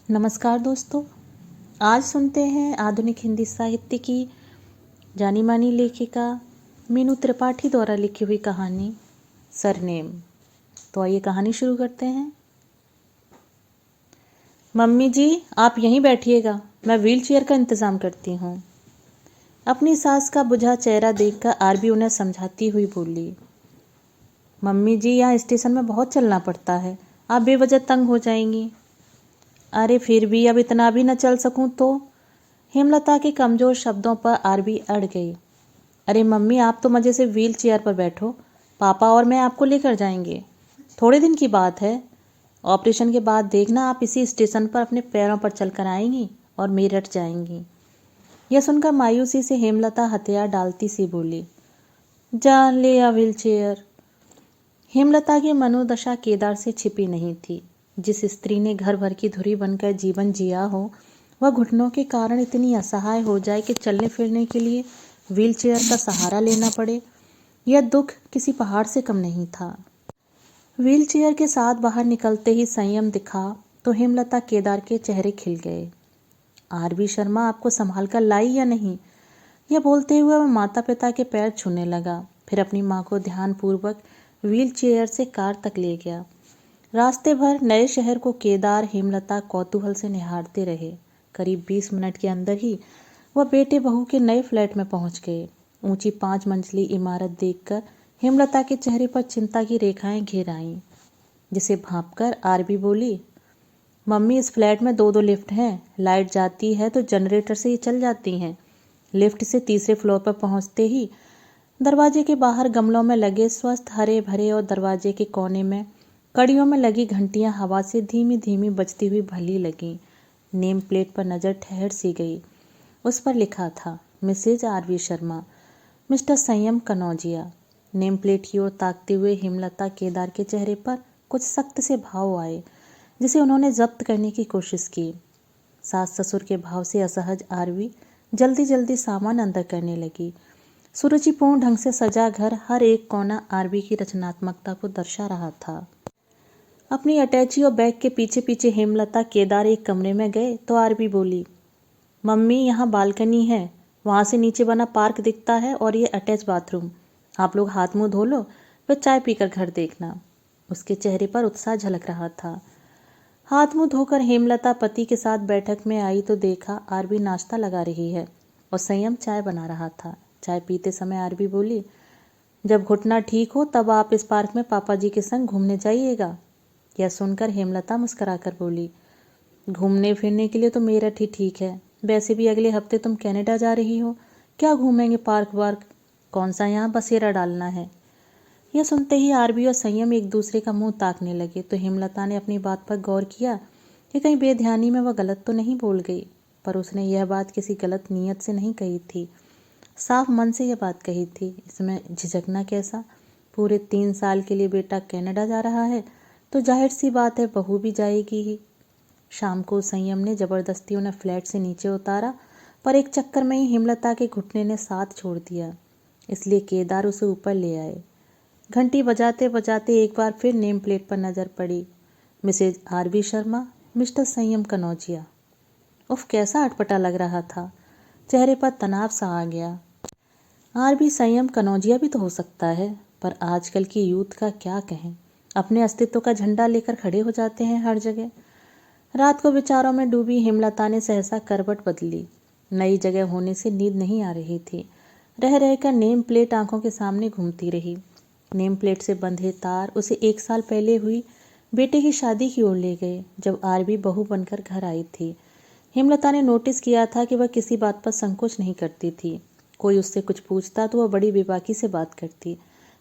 नमस्कार दोस्तों। आज सुनते हैं आधुनिक हिंदी साहित्य की जानी मानी लेखिका मीनू त्रिपाठी द्वारा लिखी हुई कहानी सरनेम। तो आइए कहानी शुरू करते हैं। मम्मी जी, आप यहीं बैठिएगा, मैं व्हीलचेयर का इंतज़ाम करती हूँ। अपनी सास का बुझा चेहरा देखकर आरबी उन्हें समझाती हुई बोली, मम्मी जी यहाँ स्टेशन में बहुत चलना पड़ता है, आप बेवजह तंग हो जाएंगी। अरे फिर भी अब इतना भी न चल सकूं तो? हेमलता के कमज़ोर शब्दों पर आरबी अड़ गई। अरे मम्मी, आप तो मज़े से व्हील चेयर पर बैठो, पापा और मैं आपको लेकर जाएंगे। थोड़े दिन की बात है, ऑपरेशन के बाद देखना आप इसी स्टेशन पर अपने पैरों पर चलकर आएंगी और मेरठ जाएंगी। यह सुनकर मायूसी से हेमलता हथियार डालती सी बोली, जा ले आ व्हील चेयर। हेमलता की मनोदशा केदार से छिपी नहीं थी। जिस स्त्री ने घर भर की धुरी बनकर जीवन जिया हो, वह घुटनों के कारण इतनी असहाय हो जाए कि चलने फिरने के लिए व्हील चेयर का सहारा लेना पड़े, यह दुख किसी पहाड़ से कम नहीं था। व्हील चेयर के साथ बाहर निकलते ही संयम दिखा तो हेमलता केदार के चेहरे खिल गए। आरबी शर्मा आपको संभाल कर लाई या नहीं? यह बोलते हुए वह माता पिता के पैर छूने लगा, फिर अपनी माँ को ध्यानपूर्वक व्हील चेयर से कार तक ले गया। रास्ते भर नए शहर को केदार हेमलता कौतूहल से निहारते रहे। करीब 20 मिनट के अंदर ही वह बेटे बहू के नए फ्लैट में पहुंच गए। ऊंची 5 मंजिली इमारत देखकर हेमलता के चेहरे पर चिंता की रेखाएं घेर आईं, जिसे भांपकर आरबी बोली, मम्मी इस फ्लैट में 2 लिफ्ट हैं, लाइट जाती है तो जनरेटर से ही चल जाती हैं। लिफ्ट से तीसरे फ्लोर पर पहुंचते ही दरवाजे के बाहर गमलों में लगे स्वस्थ हरे भरे और दरवाजे के कोने में कड़ियों में लगी घंटियां हवा से धीमी धीमी बजती हुई भली लगी। नेम प्लेट पर नज़र ठहर सी गई। उस पर लिखा था, मिसेज आरवी शर्मा, मिस्टर संयम कनौजिया। नेम प्लेट की ओर ताकते हुए हेमलता केदार के चेहरे पर कुछ सख्त से भाव आए, जिसे उन्होंने जब्त करने की कोशिश की। सास ससुर के भाव से असहज आरवी जल्दी जल्दी सामान अंदर करने लगी। सुरुचिपूर्ण ढंग से सजा घर हर एक कोना आरवी की रचनात्मकता को दर्शा रहा था। अपनी अटैची और बैग के पीछे पीछे हेमलता केदार एक कमरे में गए तो आरबी बोली, मम्मी यहाँ बालकनी है, वहाँ से नीचे बना पार्क दिखता है और ये अटैच बाथरूम। आप लोग हाथ मुंह धो लो, फिर चाय पीकर घर देखना। उसके चेहरे पर उत्साह झलक रहा था। हाथ मुंह धोकर हेमलता पति के साथ बैठक में आई तो देखा आरबी नाश्ता लगा रही है और संयम चाय बना रहा था। चाय पीते समय आरबी बोली, जब घुटना ठीक हो तब आप इस पार्क में पापा जी के संग घूमने जाइएगा। यह सुनकर हेमलता मुस्कुराकर बोली, घूमने फिरने के लिए तो मेरठ ही ठीक है, वैसे भी अगले हफ्ते तुम कनाडा जा रही हो, क्या घूमेंगे पार्क वार्क, कौन सा यहाँ बसेरा डालना है। यह सुनते ही आरबी और संयम एक दूसरे का मुंह ताकने लगे तो हेमलता ने अपनी बात पर गौर किया कि कहीं बेध्यानी में वह गलत तो नहीं बोल गई, पर उसने यह बात किसी गलत नीयत से नहीं कही थी, साफ मन से यह बात कही थी। इसमें झिझकना कैसा? पूरे 3 साल के लिए बेटा कनाडा जा रहा है तो जाहिर सी बात है बहू भी जाएगी ही। शाम को संयम ने जबरदस्ती उन्हें फ्लैट से नीचे उतारा, पर एक चक्कर में ही हेमलता के घुटने ने साथ छोड़ दिया, इसलिए केदार उसे ऊपर ले आए। घंटी बजाते बजाते एक बार फिर नेम प्लेट पर नजर पड़ी, मिसेज आरबी शर्मा, मिस्टर संयम कनौजिया। उफ, कैसा अटपटा लग रहा था, चेहरे पर तनाव सा आ गया। आरबी संयम कनौजिया भी तो हो सकता है, पर आजकल की यूथ का क्या कहें, अपने अस्तित्व का झंडा लेकर खड़े हो जाते हैं हर जगह। रात को विचारों में डूबी हेमलता ने सहसा करवट बदली। नई जगह होने से नींद नहीं आ रही थी। रह रहकर नेम प्लेट आंखों के सामने घूमती रही। नेम प्लेट से बंधे तार उसे 1 साल पहले हुई बेटे की शादी की ओर ले गए, जब आरबी बहू बनकर घर आई थी। हेमलता ने नोटिस किया था कि वह किसी बात पर संकोच नहीं करती थी। कोई उससे कुछ पूछता तो वह बड़ी बेबाकी से बात करती।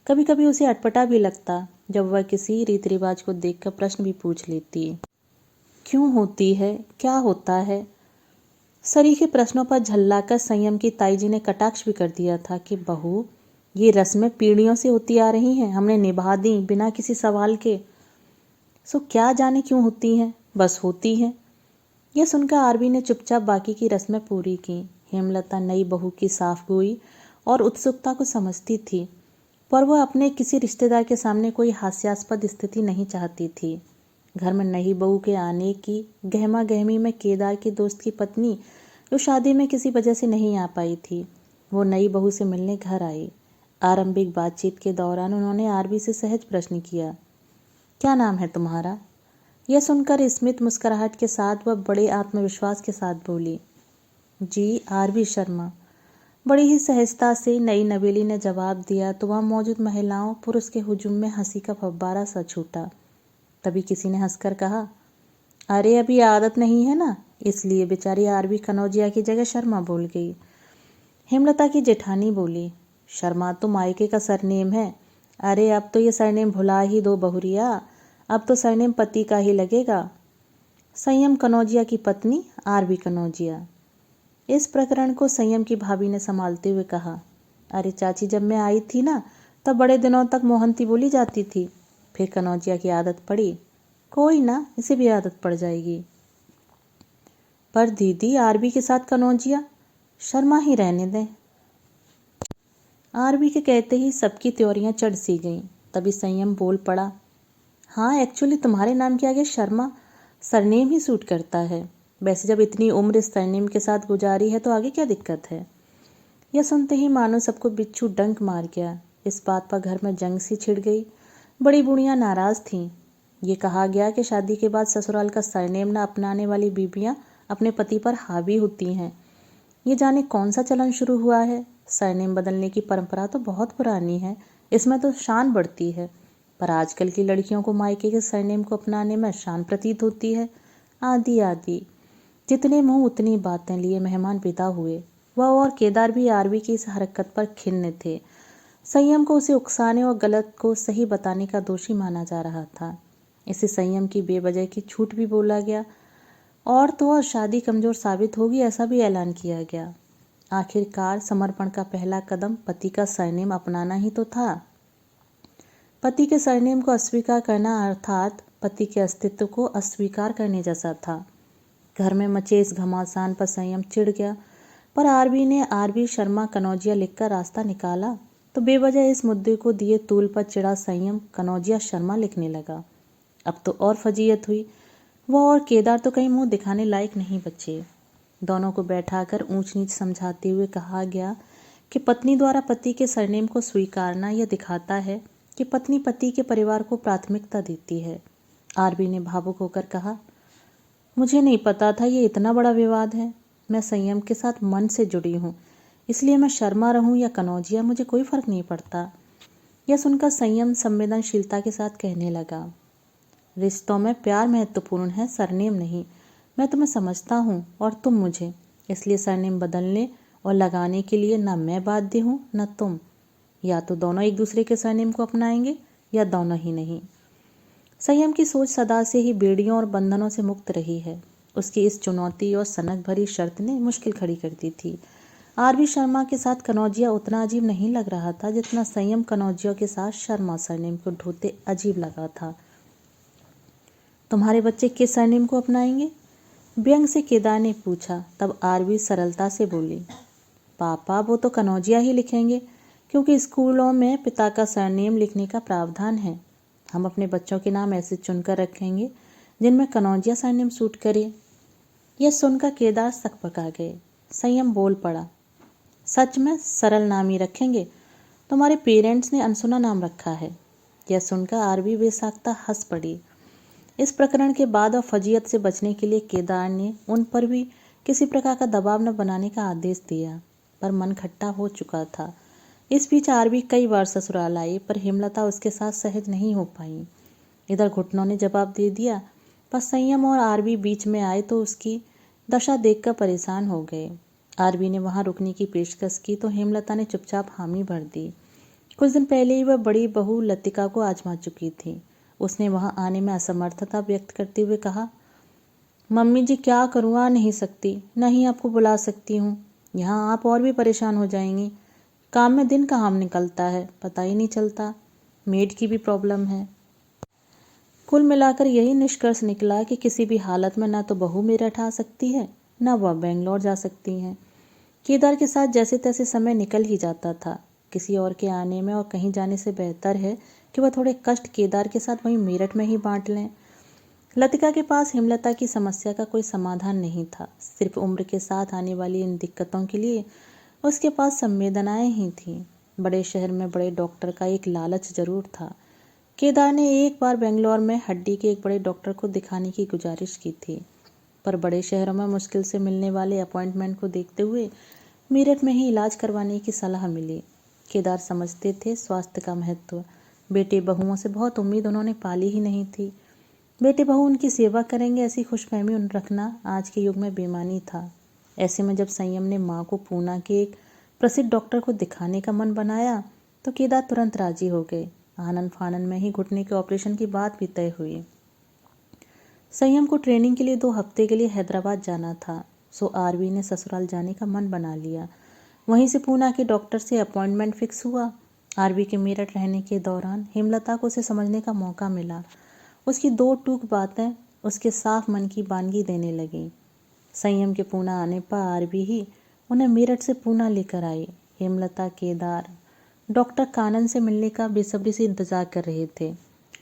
कभी कभी उसे अटपटा भी लगता जब वह किसी रीति रिवाज को देखकर प्रश्न भी पूछ लेती, क्यों होती है, क्या होता है। सरीखे प्रश्नों पर झल्लाकर संयम की ताई जी ने कटाक्ष भी कर दिया था कि बहू, ये रस्में पीढ़ियों से होती आ रही हैं, हमने निभा दी बिना किसी सवाल के, सो क्या जाने क्यों होती हैं, बस होती हैं। यह सुनकर आरबी ने चुपचाप बाकी की रस्में पूरी की। हेमलता नई बहू की साफगोई और उत्सुकता को समझती थी, पर वह अपने किसी रिश्तेदार के सामने कोई हास्यास्पद स्थिति नहीं चाहती थी। घर में नई बहू के आने की गहमा गहमी में केदार की दोस्त की पत्नी, जो शादी में किसी वजह से नहीं आ पाई थी, वो नई बहू से मिलने घर आई। आरंभिक बातचीत के दौरान उन्होंने आरबी से सहज प्रश्न किया, क्या नाम है तुम्हारा? यह सुनकर स्मित मुस्कुराहट के साथ वह बड़े आत्मविश्वास के साथ बोली, जी आरबी शर्मा। बड़ी ही सहजता से नई नवेली ने जवाब दिया तो वहाँ मौजूद महिलाओं पुरुष के हुजूम में हंसी का फव्वारा सा छूटा। तभी किसी ने हंसकर कहा, अरे अभी आदत नहीं है ना, इसलिए बेचारी आरबी कनौजिया की जगह शर्मा बोल गई। हेमलता की जेठानी बोली, शर्मा तो मायके का सरनेम है। अरे अब तो ये सरनेम भुला ही दो बहुरिया, अब तो सरनेम पति का ही लगेगा। संयम कनौजिया की पत्नी आरबी कनौजिया। इस प्रकरण को संयम की भाभी ने संभालते हुए कहा, अरे चाची, जब मैं आई थी ना तब बड़े दिनों तक मोहंती बोली जाती थी, फिर कनौजिया की आदत पड़ी। कोई ना, इसे भी आदत पड़ जाएगी। पर दीदी, आरबी के साथ कनौजिया, शर्मा ही रहने दें। आरबी के कहते ही सबकी त्योरियां चढ़ सी गईं। तभी संयम बोल पड़ा, हाँ एक्चुअली तुम्हारे नाम के आगे शर्मा सरनेम ही सूट करता है। वैसे जब इतनी उम्र इस सरनेम के साथ गुजारी है तो आगे क्या दिक्कत है? यह सुनते ही मानो सबको बिच्छू डंक मार गया। इस बात पर घर में जंग सी छिड़ गई। बड़ी बूढ़ियां नाराज थीं। ये कहा गया कि शादी के बाद ससुराल का सरनेम न अपनाने वाली बीबियां अपने पति पर हावी होती हैं। ये जाने कौन सा चलन शुरू हुआ है। सरनेम बदलने की परंपरा तो बहुत पुरानी है, इसमें तो शान बढ़ती है, पर आजकल की लड़कियों को मायके के सरनेम को अपनाने में शान प्रतीत होती है। आदि आदि जितने मुंह उतनी बातें लिए मेहमान विदा हुए। वह और केदार भी आरबी की इस हरकत पर खिन्न थे। संयम को उसे उकसाने और गलत को सही बताने का दोषी माना जा रहा था। इसे संयम की बेवजह की छूट भी बोला गया और तो और शादी कमजोर साबित होगी ऐसा भी ऐलान किया गया। आखिरकार समर्पण का पहला कदम पति का सरनेम अपनाना ही तो था। पति के सरनेम को अस्वीकार करना अर्थात पति के अस्तित्व को अस्वीकार करने जैसा था। घर में मचे इस घमासान पर संयम चिढ़ गया, पर आरबी ने आरबी शर्मा कनौजिया लिखकर रास्ता निकाला तो बेवजह इस मुद्दे को दिए तूल पर चिढ़ा संयम कनौजिया शर्मा लिखने लगा। अब तो और फजीयत हुई। वह और केदार तो कहीं मुंह दिखाने लायक नहीं बचे। दोनों को बैठाकर ऊंच नीच समझाते हुए कहा गया कि पत्नी द्वारा पति के सरनेम को स्वीकारना यह दिखाता है कि पत्नी पति के परिवार को प्राथमिकता देती है। आरबी ने भावुक होकर कहा, मुझे नहीं पता था ये इतना बड़ा विवाद है। मैं संयम के साथ मन से जुड़ी हूँ, इसलिए मैं शर्मा रहूँ या कनौजिया मुझे कोई फर्क नहीं पड़ता। यह सुनकर संयम संवेदनशीलता के साथ कहने लगा, रिश्तों में प्यार महत्वपूर्ण है, सरनेम नहीं। मैं तुम्हें समझता हूँ और तुम मुझे, इसलिए सरनेम बदलने और लगाने के लिए न मैं बाध्य हूँ न तुम। या तो दोनों एक दूसरे के सरनेम को अपनाएंगे या दोनों ही नहीं। संयम की सोच सदा से ही बेड़ियों और बंधनों से मुक्त रही है। उसकी इस चुनौती और सनक भरी शर्त ने मुश्किल खड़ी कर दी थी। आरबी शर्मा के साथ कनौजिया उतना अजीब नहीं लग रहा था जितना संयम कनौजिया के साथ शर्मा सरनेम को ढोते अजीब लगा था। तुम्हारे बच्चे किस सरनेम को अपनाएंगे? व्यंग से केदार ने पूछा। तब आरबी सरलता से बोली, पापा वो तो कनौजिया ही लिखेंगे, क्योंकि स्कूलों में पिता का सरनेम लिखने का प्रावधान है। हम अपने बच्चों के नाम ऐसे चुनकर रखेंगे जिनमें कनौजिया सरनेम सूट करे। यह सुनकर केदार सकपका गए। संयम बोल पड़ा, सच में सरल नाम ही रखेंगे। तुम्हारे पेरेंट्स ने अनसुना नाम रखा है। यह सुनकर आरबी बेसाख्ता हंस पड़ी। इस प्रकरण के बाद और फजीयत से बचने के लिए केदार ने उन पर भी किसी प्रकार का दबाव न बनाने का आदेश दिया, पर मन खट्टा हो चुका था। इस बीच आरबी कई बार ससुराल आई, पर हेमलता उसके साथ सहज नहीं हो पाई। इधर घुटनों ने जवाब दे दिया, पर संयम और आरबी बीच में आए तो उसकी दशा देखकर परेशान हो गए। आरबी ने वहां रुकने की पेशकश की तो हेमलता ने चुपचाप हामी भर दी। कुछ दिन पहले ही वह बड़ी बहू लतिका को आजमा चुकी थी। उसने वहां आने में असमर्थता व्यक्त करते हुए कहा, मम्मी जी क्या करूँ, आ नहीं सकती, नहीं आपको बुला सकती हूँ। यहाँ आप और भी परेशान हो जाएंगी। काम में दिन कहाँ निकलता है पता ही नहीं चलता। मेड की भी प्रॉब्लम है। कुल मिलाकर यही निष्कर्ष निकला कि किसी भी हालत में ना तो बहू मेरठ आ सकती है न वह बेंगलोर जा सकती हैं। केदार के साथ जैसे तैसे समय निकल ही जाता था। किसी और के आने में और कहीं जाने से बेहतर है कि वह थोड़े कष्ट केदार के साथ वहीं मेरठ में ही बांट लें। लतिका के पास हेमलता की समस्या का कोई समाधान नहीं था। सिर्फ उम्र के साथ आने वाली इन दिक्कतों के लिए उसके पास संवेदनाएं ही थीं। बड़े शहर में बड़े डॉक्टर का एक लालच जरूर था। केदार ने एक बार बेंगलोर में हड्डी के एक बड़े डॉक्टर को दिखाने की गुजारिश की थी, पर बड़े शहरों में मुश्किल से मिलने वाले अपॉइंटमेंट को देखते हुए मेरठ में ही इलाज करवाने की सलाह मिली। केदार समझते थे स्वास्थ्य का महत्व। बेटे बहुओं से बहुत उम्मीद उन्होंने पाली ही नहीं थी। बेटे बहू उनकी सेवा करेंगे ऐसी खुशफहमी उन रखना आज के युग में बेईमानी था। ऐसे में जब संयम ने माँ को पूना के एक प्रसिद्ध डॉक्टर को दिखाने का मन बनाया तो केदार तुरंत राजी हो गए। आनन फानन में ही घुटने के ऑपरेशन की बात भी तय हुई। संयम को ट्रेनिंग के लिए 2 हफ्ते के लिए हैदराबाद जाना था, सो आरवी ने ससुराल जाने का मन बना लिया। वहीं से पूना के डॉक्टर से अपॉइंटमेंट फिक्स हुआ। आरवी के मेरठ रहने के दौरान हेमलता को उसे समझने का मौका मिला। उसकी 2 टूक बातें उसके साफ मन की बानगी देने लगीं। संयम के पूना आने पर आरवी ही उन्हें मेरठ से पूना लेकर आई। हेमलता, केदार डॉक्टर कानन से मिलने का बेसब्री से इंतजार कर रहे थे,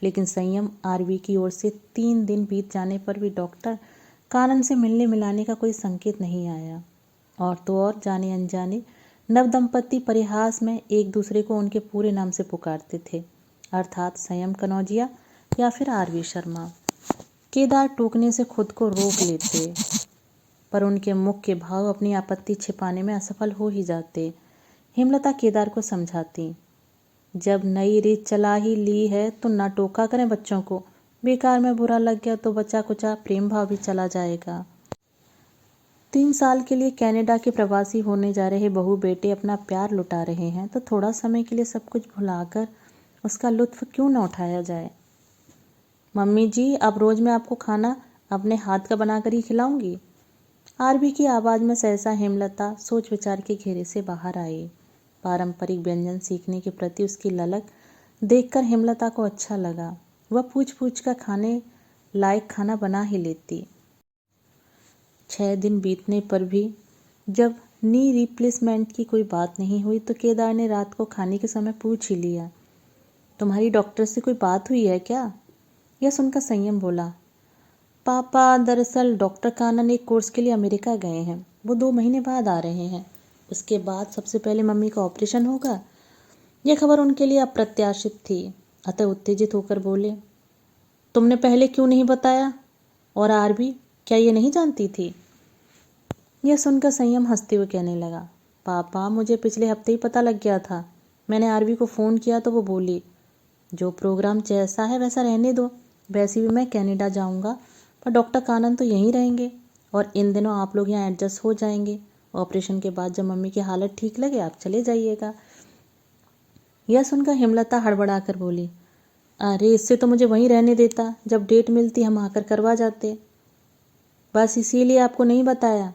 लेकिन संयम आरवी की ओर से 3 दिन बीत जाने पर भी डॉक्टर कानन से मिलने मिलाने का कोई संकेत नहीं आया। और तो और जाने अनजाने नव दंपति परिहास में एक दूसरे को उनके पूरे नाम से पुकारते थे, अर्थात संयम कनौजिया या फिर आरवी शर्मा। केदार टोकने से खुद को रोक लेते, पर उनके मुख के भाव अपनी आपत्ति छिपाने में असफल हो ही जाते। हेमलता केदार को समझाती, जब नई रीत चला ही ली है तो ना टोका करें बच्चों को। बेकार में बुरा लग गया तो बचा कुचा प्रेम भाव भी चला जाएगा। 3 साल के लिए कनाडा के प्रवासी होने जा रहे बहू बेटे अपना प्यार लुटा रहे हैं तो थोड़ा समय के लिए सब कुछ भुलाकर उसका लुत्फ क्यों न उठाया जाए। मम्मी जी, अब रोज मैं आपको खाना अपने हाथ का बनाकर ही खिलाऊंगी। आरवी की आवाज़ में सहसा हेमलता सोच विचार के घेरे से बाहर आई। पारंपरिक व्यंजन सीखने के प्रति उसकी ललक देखकर हेमलता को अच्छा लगा। वह पूछ पूछ कर खाने लायक खाना बना ही लेती। 6 दिन बीतने पर भी जब नी रिप्लेसमेंट की कोई बात नहीं हुई तो केदार ने रात को खाने के समय पूछ ही लिया, तुम्हारी डॉक्टर से कोई बात हुई है क्या? यह सुनकर संयम बोला, पापा दरअसल डॉक्टर कानन एक कोर्स के लिए अमेरिका गए हैं। वो 2 महीने बाद आ रहे हैं। उसके बाद सबसे पहले मम्मी का ऑपरेशन होगा। यह खबर उनके लिए अप्रत्याशित थी, अतः उत्तेजित होकर बोले, तुमने पहले क्यों नहीं बताया? और आरवी क्या ये नहीं जानती थी? यह सुनकर संयम हंसते हुए कहने लगा, पापा मुझे पिछले हफ्ते ही पता लग गया था। मैंने आरवी को फ़ोन किया तो वो बोली, जो प्रोग्राम जैसा है वैसा रहने दो। वैसे भी मैं कनाडा जाऊंगा, पर डॉक्टर कानन तो यहीं रहेंगे और इन दिनों आप लोग यहाँ एडजस्ट हो जाएंगे। ऑपरेशन के बाद जब मम्मी की हालत ठीक लगे आप चले जाइएगा। यह सुनकर हेमलता हड़बड़ा कर बोली, अरे इससे तो मुझे वहीं रहने देता, जब डेट मिलती हम आकर करवा जाते। बस इसीलिए आपको नहीं बताया।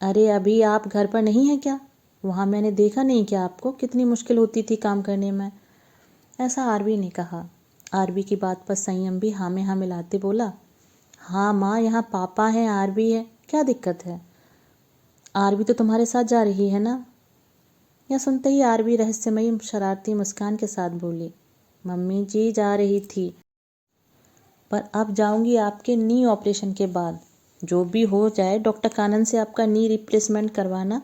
अरे अभी आप घर पर नहीं हैं क्या? वहाँ मैंने देखा नहीं क्या आपको कितनी मुश्किल होती थी काम करने में। ऐसा आरवी ने कहा। आरवी की बात पर संयम भी हाँ में हाँ मिलाते बोला, हाँ माँ, यहाँ पापा हैं, आरवी है, क्या दिक्कत है? आरवी तो तुम्हारे साथ जा रही है ना? यह सुनते ही आरवी रहस्यमयी शरारती मुस्कान के साथ बोली, मम्मी जी जा रही थी, पर अब जाऊंगी आपके नी ऑपरेशन के बाद। जो भी हो जाए डॉक्टर कानन से आपका नी रिप्लेसमेंट करवाना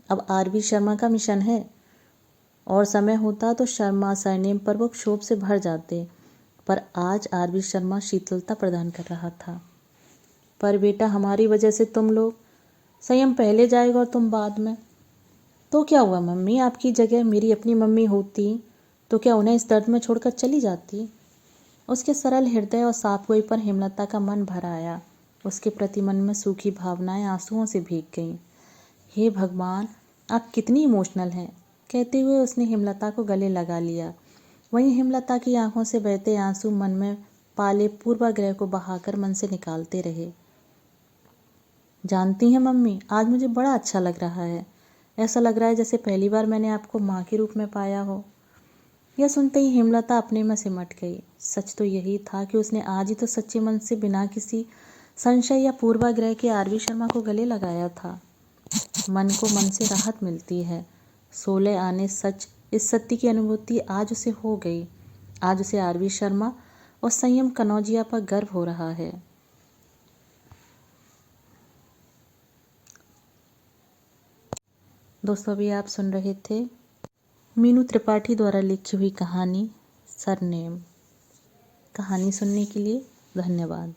अब आरवी शर्मा का मिशन है। और समय होता तो शर्मा सरनेम पर वो क्षोभ से भर जाते, पर आज आरवी शर्मा शीतलता प्रदान कर रहा था। पर बेटा हमारी वजह से तुम लोग, संयम पहले जाएगा और तुम बाद में। तो क्या हुआ मम्मी, आपकी जगह मेरी अपनी मम्मी होती तो क्या उन्हें इस दर्द में छोड़कर चली जाती? उसके सरल हृदय और साफ गोई पर हेमलता का मन भर आया। उसके प्रति मन में सूखी भावनाएं आंसुओं से भीग गईं। हे भगवान, आप कितनी इमोशनल हैं, कहते हुए उसने हेमलता को गले लगा लिया। वहीं हेमलता की आंखों से बहते आंसू मन में पाले पूर्वाग्रह को बहाकर मन से निकालते रहे। जानती हैं मम्मी, आज मुझे बड़ा अच्छा लग रहा है। ऐसा लग रहा है जैसे पहली बार मैंने आपको माँ के रूप में पाया हो। यह सुनते ही हेमलता अपने में सिमट गई। सच तो यही था कि उसने आज ही तो सच्चे मन से बिना किसी संशय या पूर्वाग्रह के आरवी शर्मा को गले लगाया था। मन को मन से राहत मिलती है। 16 आने सच, इस सत्य की अनुभूति आज उसे हो गई। आज उसे आरवी शर्मा और संयम कनौजिया पर गर्व हो रहा है। दोस्तों अभी आप सुन रहे थे मीनू त्रिपाठी द्वारा लिखी हुई कहानी सरनेम। कहानी सुनने के लिए धन्यवाद।